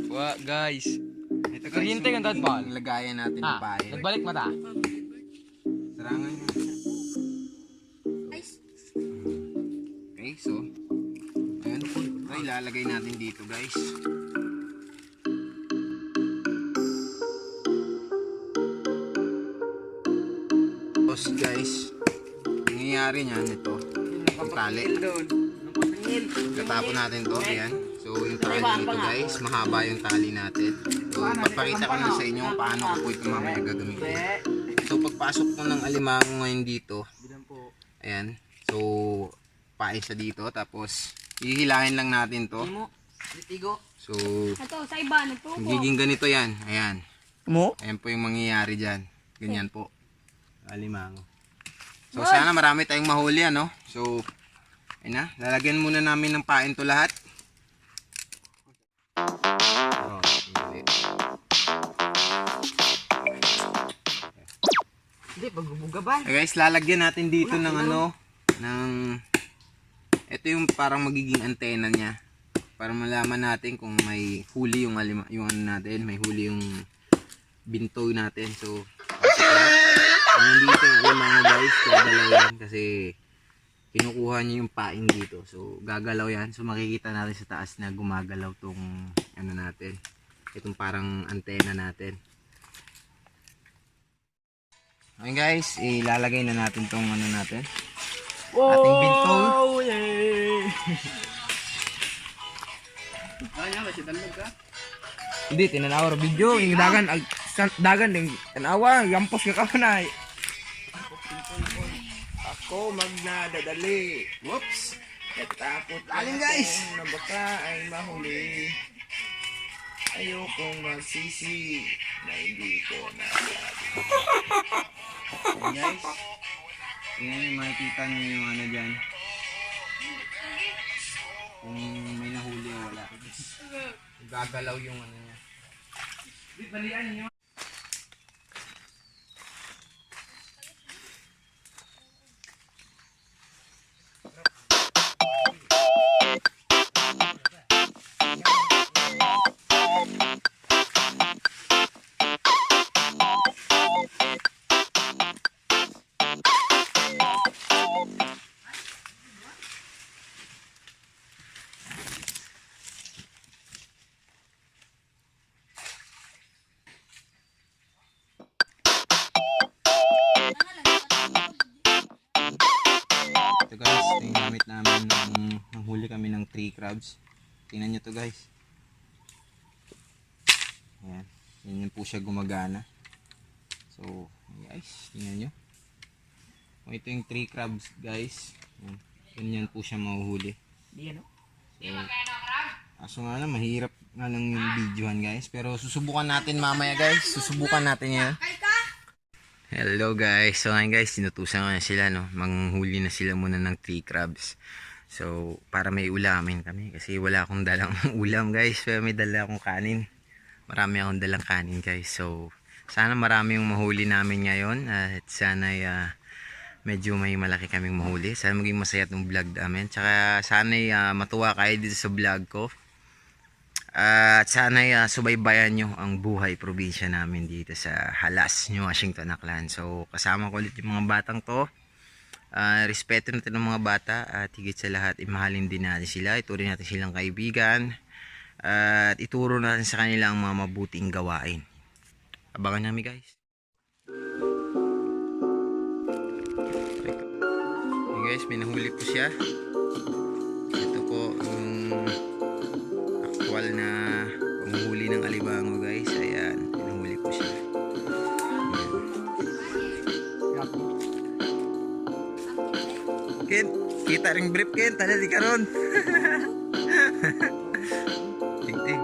Wa guys. Ito Kuryente kang dadbal. lagayan natin ng pain. Nagbalik mata. Sarangan nyo. Okay, so ayan, ito ilalagay natin dito guys. Tapos guys, nangyayari niyan ito, yung tali. Katapon natin to, ayan. So yung tali dito guys, mahaba yung tali natin. So papakita ko na sa inyo paano ko po ito mamaya gagamitin. So pagpasok ko ng alimango ngayon dito, ayan. So pain siya dito, tapos hihilahin lang natin to. So magiging ganito yan, ayan. Ayan po yung mangyayari dyan. Ganyan po, alimango. So sana marami tayong mahuli, ano. So ayun na, lalagyan muna namin ng pain to lahat. Oh, Hindi, pagbubuga ba? guys, lalagyan natin dito ng ano, ng ito yung parang magiging antena niya para malaman natin kung may huli yung yung ano natin, may huli yung bintoy natin. So nandito yung alimango guys, gagalaw yan kasi kinukuha niya yung pain dito. So gagalaw yan, so makikita natin sa taas na gumagalaw tong ano natin, itong parang antena natin. Okay guys, ilalagay na natin tong ano natin, ating bintoy. Hindi, tinanawar video. Yung dagan din tanawa. Yampos ka ka na. Ako magnadadali. Whoops. Natakot Lalim, guys. Na baka ay mahuli. Ayokong magsisi na hindi ko na Guys, yan yung makikita nyo yung ano dyan, kung may nahuli o wala. Gagalaw yung ano niya. Ito guys, ito yung gamit namin nung huli kami ng 3 crabs. Tingnan nyo to guys. Ayan, yan po siya gumagana. So guys, tingnan nyo. Kung ito yung 3 crabs guys, ganyan po siya mahuhuli. So, nga lang, mahirap nga lang yung videohan guys. Pero susubukan natin mamaya guys. Susubukan natin yan. Hello guys. So ngayon guys, sinutusan ko na sila, no. Manghuli na sila muna ng 3 crabs. So para may ulamin kami. Kasi wala akong dalang ulam guys. Pero may dala akong kanin. Marami akong dalang kanin guys. So sana marami yung mahuli namin ngayon. At sana medyo may malaki kaming mahuli. Sana maging masaya itong vlog namin. Tsaka sana matuwa kayo dito sa vlog ko. At sana subaybayan nyo ang buhay probinsya namin dito sa Halas, New Washington, Aklan. So kasama ko ulit yung mga batang to. Respeto natin ng mga bata at higit sa lahat imahalin din natin sila. Ituring natin silang kaibigan at ituro natin sa kanila ang mga mabuting gawain. Abangan namin guys. Okay guys, may nahuli po siya. Ito po yung na panghuli ng alimango guys. Ayan, pinahuli ko siya. Ken, kita ring brief Ken, tala di karon. Ting.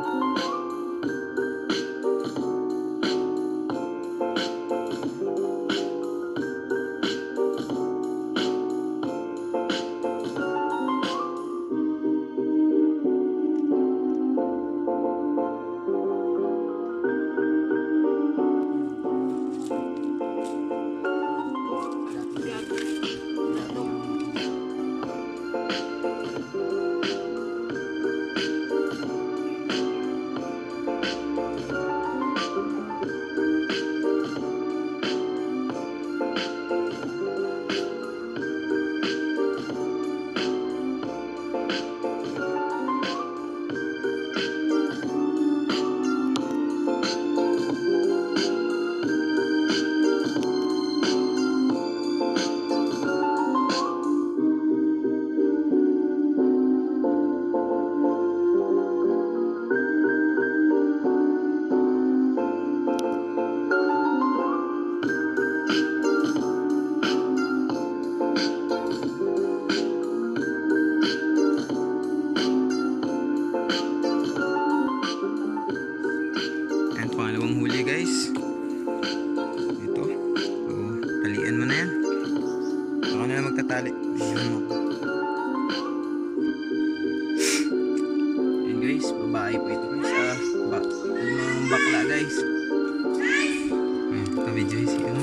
Video si ano.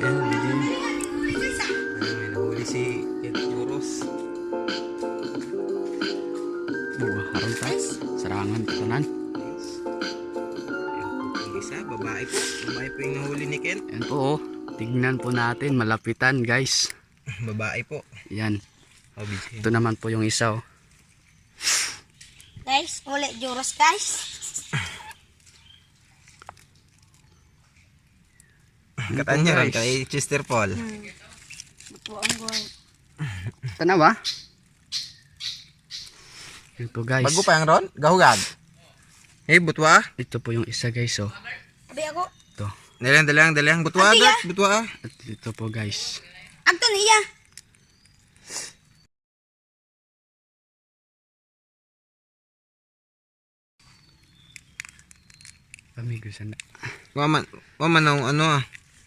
Ayan, video. May nahuli si Ed Juros. Buah, harap ka. Serangan tanan. Yung isa, babae po. Babae po yung nahuli ni Ken. Yan po, oh. Tignan po natin, malapitan guys. Babae po. Yan. Oh, video. Ito naman po yung isa, oh. Guys, ulit juros guys. Katan niya rin kay Chester Paul. Buto ang goy. Tanaw ba? Yan po guys. Bago pa yung ron? Gahugag. Eh, butwa. Ito po yung isa guys, oh. Abi ako. Ito. Dalang. Butwa Ate, agad. Butwa. At ito po guys. Agto niya. Amigo sana. Waman ang ano ah.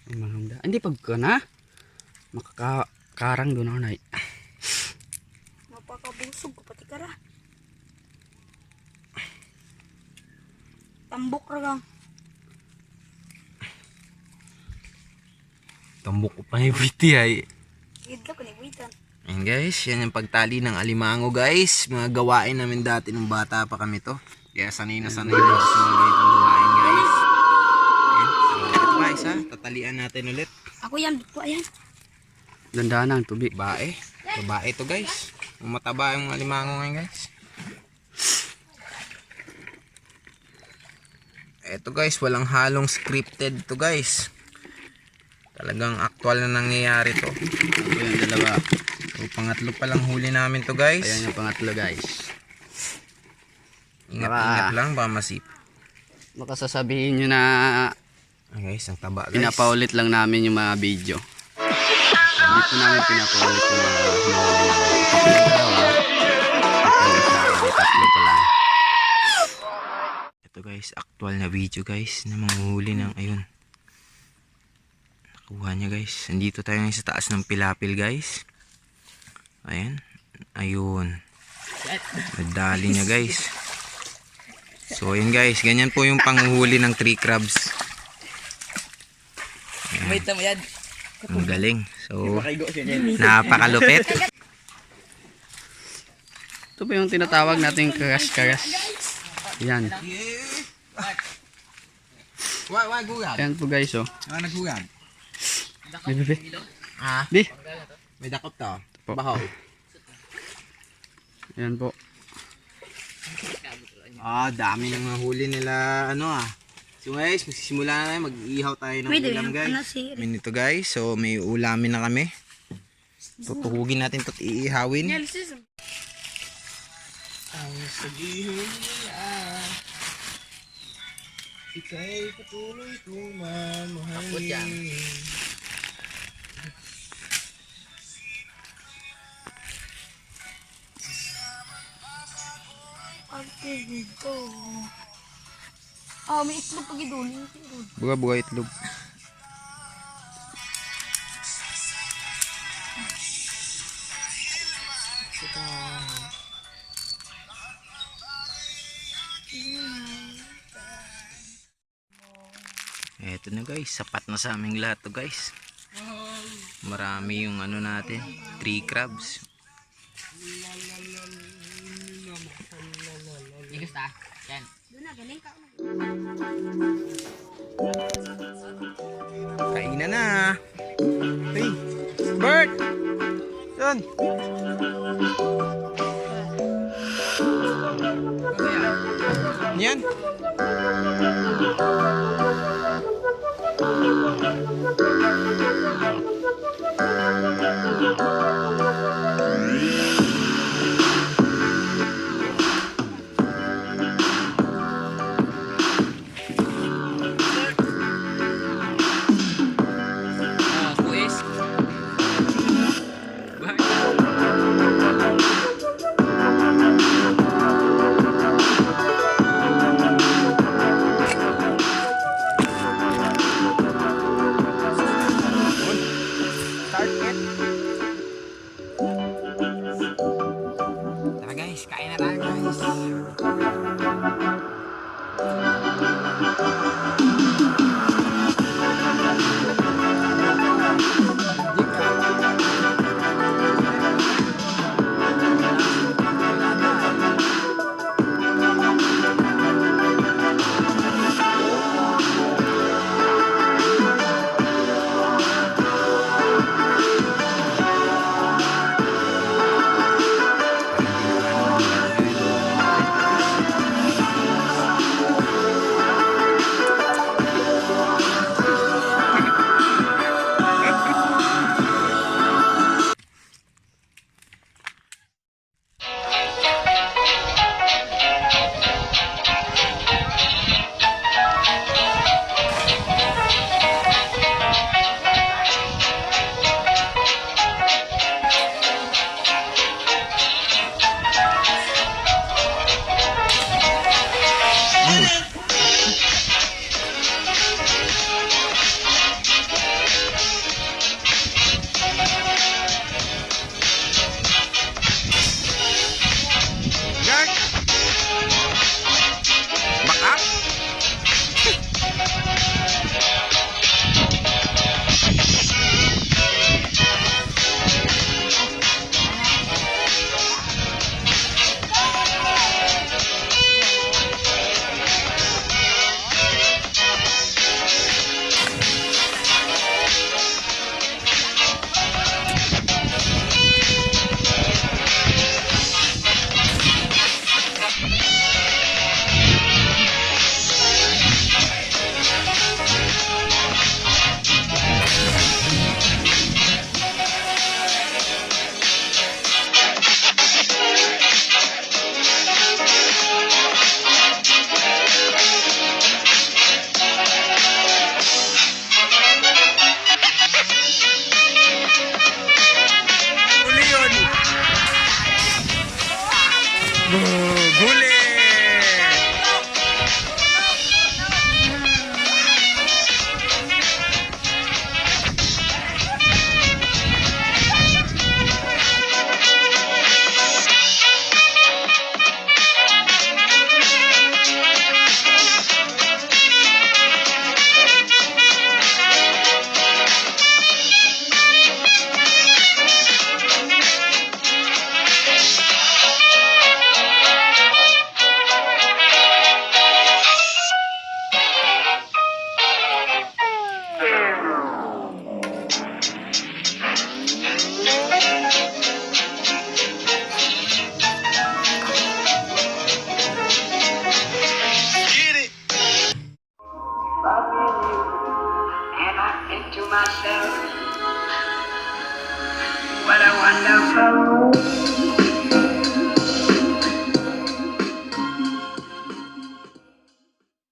Ang manungda. Hindi pag ka na. Makakakarang doon ako na. Mapakabusog ko pati kara. Tambok ra gang. Tambok ko pa ni Witty ay. Idlo ko ni Witan. Ayan guys, yan yung pagtali ng alimango guys. Mga gawain namin dati nung bata pa kami to. Kaya sanay na sanay na sa mga ganitong gawain guys. Ayan, ito pa isa. Tatalian natin ulit. Ako yan, buto ayan. Dandahan ang tubig. Babae. Babae to guys. Mataba yung alimango ngayon guys. Eto guys, walang halong scripted to guys. Talagang actual na nangyayari to. Ito yung dalawa. So, pangatlo pa lang huli namin to guys. Ayan yung pangatlo guys. Ingat lang, baka masip. Baka sasabihin nyo na Ay guys, ang taba guys. pinapaulit lang namin yung mga video. Hindi po namin pinapaulit yung mga hinahuli namin. Ito po yung dalawa. Ito yung isa. May tatlo pa lang. Ito guys, actual na video guys na manghuli ng ayun. Nakuha niya guys. Nandito tayo ngayon sa taas ng pilapil guys. Ayan. Ayun. Nadali niya guys. So ayun guys, ganyan po yung panghuli ng tree crabs. Ayan. Wait mo yan. Ang galing. So, napakalupit. Ito ba yung tinatawag nating karas-karas? Yan. Why gugad? Ayan po guys, oh. Why nagugad? Bebe. Ah, Di. may dakot to. Po. Bahaw. Ayan po. Ah, dami ng nahuli nila ano ah. So guys, magsisimula na tayo, mag-ihaw tayo ng Pwede ulam yung guys. ano si Minito guys, so may ulamin na kami. Tutukugin natin ito at iihawin. Ang sabihin niya, ika'y patuloy kong mamahalin. dito. Ah, may itlog pag idun. Buga-buga itlog. Eto na guys, sapat na sa aming lahat to guys. Marami yung ano natin, 3 crabs. Kainan na. Hey, Bert! Yan. Yan. to myself, what a wonderful world.